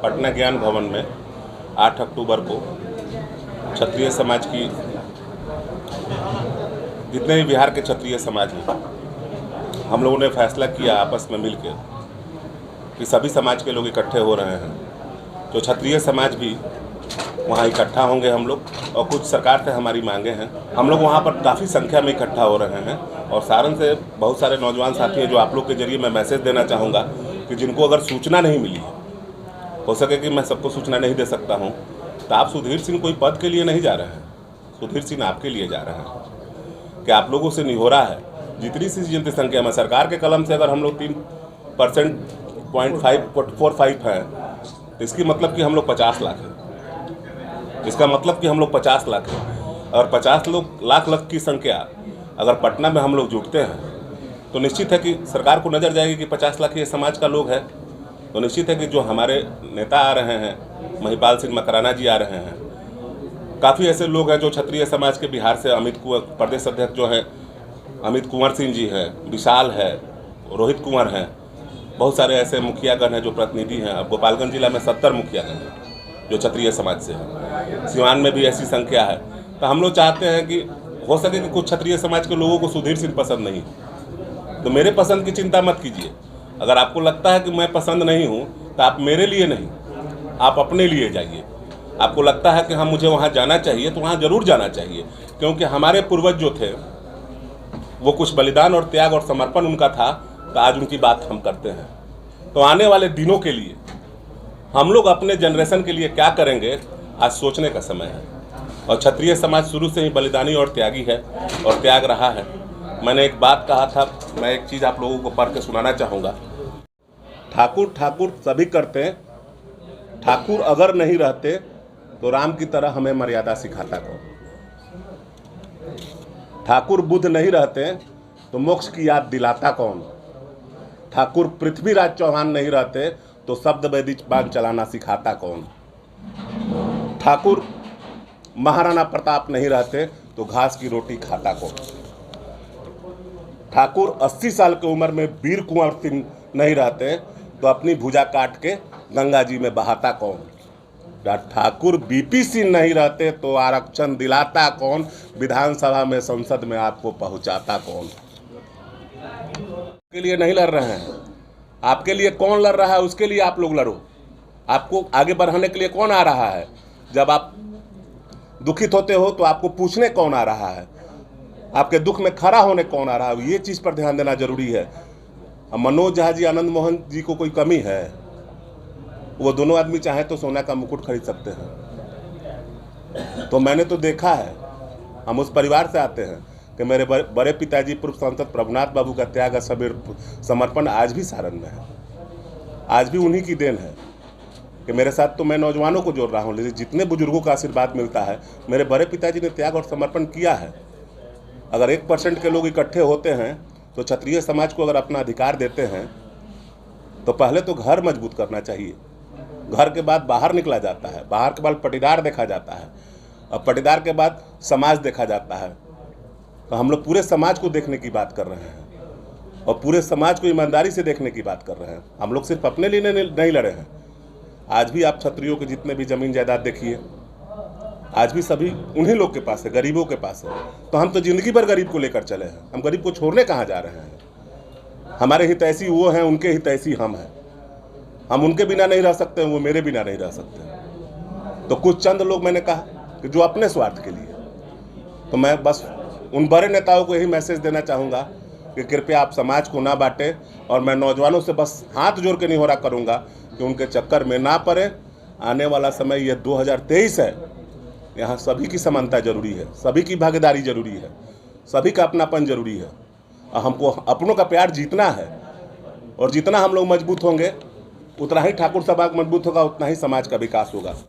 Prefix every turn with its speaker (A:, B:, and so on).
A: पटना ज्ञान भवन में 8 अक्टूबर को क्षत्रिय समाज की, जितने भी बिहार के क्षत्रिय समाज हैं, हम लोगों ने फैसला किया आपस में मिलकर कि सभी समाज के लोग इकट्ठे हो रहे हैं। जो क्षत्रिय समाज भी वहाँ इकट्ठा होंगे हम लोग, और कुछ सरकार से हमारी मांगे हैं। हम लोग वहाँ पर काफ़ी संख्या में इकट्ठा हो रहे हैं और सारण से बहुत सारे नौजवान साथी हैं जो आप लोग के जरिए मैं मैसेज देना चाहूँगा कि जिनको अगर सूचना नहीं मिली है, हो सके कि मैं सबको सूचना नहीं दे सकता हूँ, तो आप सुधीर सिंह कोई पद के लिए नहीं जा रहे हैं, सुधीर सिंह आपके लिए जा रहे हैं कि आप लोगों से निहोरा है जितनी सी जनसंख्या में सरकार के कलम से अगर हम लोग 3.45 हैं, तो इसकी मतलब कि हम लोग 50 लाख हैं। इसका मतलब कि हम लोग 50 लाख हैं और 50 लाख की संख्या अगर पटना में हम लोग जुटते हैं तो निश्चित है कि सरकार को नज़र जाएगी कि 50 लाख ये समाज का लोग है। तो निश्चित है कि जो हमारे नेता आ रहे हैं, महिपाल सिंह मकराना जी आ रहे हैं, काफ़ी ऐसे लोग हैं जो क्षत्रिय समाज के बिहार से, अमित कुंवर प्रदेश अध्यक्ष जो हैं अमित कुंवर सिंह जी हैं, विशाल है, रोहित कुंवर हैं, बहुत सारे ऐसे मुखियागण हैं जो प्रतिनिधि हैं। अब गोपालगंज जिला में 70 मुखियागण हैं जो क्षत्रिय समाज से हैं, सिवान में भी ऐसी संख्या है। तो हम लोग चाहते हैं कि हो सके कि कुछ क्षत्रिय समाज के लोगों को सुधीर सिंह पसंद नहीं, तो मेरे पसंद की चिंता मत कीजिए। अगर आपको लगता है कि मैं पसंद नहीं हूँ तो आप मेरे लिए नहीं, आप अपने लिए जाइए। आपको लगता है कि हाँ मुझे वहाँ जाना चाहिए तो वहाँ ज़रूर जाना चाहिए, क्योंकि हमारे पूर्वज जो थे वो कुछ बलिदान और त्याग और समर्पण उनका था, तो आज उनकी बात हम करते हैं। तो आने वाले दिनों के लिए हम लोग अपने जनरेशन के लिए क्या करेंगे, आज सोचने का समय है। और क्षत्रिय समाज शुरू से ही बलिदानी और त्यागी है और त्याग रहा है। मैंने एक बात कहा था, मैं एक चीज़ आप लोगों को पढ़ के सुनाना चाहूँगा। ठाकुर ठाकुर सभी करते, ठाकुर अगर नहीं रहते तो राम की तरह हमें मर्यादा सिखाता कौन। ठाकुर बुद्ध नहीं रहते तो मोक्ष की याद दिलाता कौन। ठाकुर पृथ्वीराज चौहान नहीं रहते तो शब्द वैदिक बाण चलाना सिखाता कौन। ठाकुर महाराणा प्रताप नहीं रहते तो घास की रोटी खाता कौन। ठाकुर 80 साल की उम्र में वीर कुंवर सिंह नहीं रहते तो अपनी भुजा काट के गंगा जी में बहाता कौन। ठाकुर बीपी सिंह नहीं रहते तो आरक्षण दिलाता कौन, विधानसभा में, संसद में आपको पहुंचाता कौन। के लिए नहीं लड़ रहे हैं, आपके लिए कौन लड़ रहा है उसके लिए आप लोग लड़ो। आपको आगे बढ़ाने के लिए कौन आ रहा है, जब आप दुखित होते हो तो आपको पूछने कौन आ रहा है, आपके दुख में खड़ा होने कौन आ रहा है, ये चीज़ पर ध्यान देना जरूरी है। मनोज झा जी, आनंद मोहन जी को कोई कमी है? वो दोनों आदमी चाहे तो सोना का मुकुट खरीद सकते हैं। तो मैंने तो देखा है, हम उस परिवार से आते हैं कि मेरे बड़े पिताजी पूर्व सांसद प्रभुनाथ बाबू का त्याग और समर्पण आज भी सारण में है। आज भी उन्हीं की देन है कि मेरे साथ तो मैं नौजवानों को जोड़ रहा हूँ, लेकिन जितने बुजुर्गों का आशीर्वाद मिलता है, मेरे बड़े पिताजी ने त्याग और समर्पण किया है। अगर 1% के लोग इकट्ठे होते हैं तो क्षत्रिय समाज को अगर अपना अधिकार देते हैं तो पहले तो घर मजबूत करना चाहिए, घर के बाद बाहर निकला जाता है, बाहर के बाद पटीदार देखा जाता है, और पटीदार के बाद समाज देखा जाता है। तो हम लोग पूरे समाज को देखने की बात कर रहे हैं और पूरे समाज को ईमानदारी से देखने की बात कर रहे हैं। हम लोग सिर्फ अपने लिए नहीं लड़े हैं। आज भी आप क्षत्रियों के जितने भी जमीन जायदाद देखिए, आज भी सभी उन्हीं लोग के पास है, गरीबों के पास है। तो हम तो जिंदगी भर गरीब को लेकर चले हैं, हम गरीब को छोड़ने कहाँ जा रहे हैं। हमारे हितैषी वो हैं, उनके हितैषी हम हैं। हम उनके बिना नहीं रह सकते, वो मेरे बिना नहीं रह सकते। तो कुछ चंद लोग मैंने कहा कि जो अपने स्वार्थ के लिए, तो मैं बस उन बड़े नेताओं को यही मैसेज देना चाहूँगा कि कृपया आप समाज को ना बांटें, और मैं नौजवानों से बस हाथ जोड़ के निहोरा करूँगा कि उनके चक्कर में ना पड़े। आने वाला समय ये 2023 है, यहाँ सभी की समानता जरूरी है, सभी की भागीदारी जरूरी है, सभी का अपनापन जरूरी है। और हमको अपनों का प्यार जीतना है, और जितना हम लोग मजबूत होंगे उतना ही ठाकुर समाज मजबूत होगा, उतना ही समाज का विकास होगा।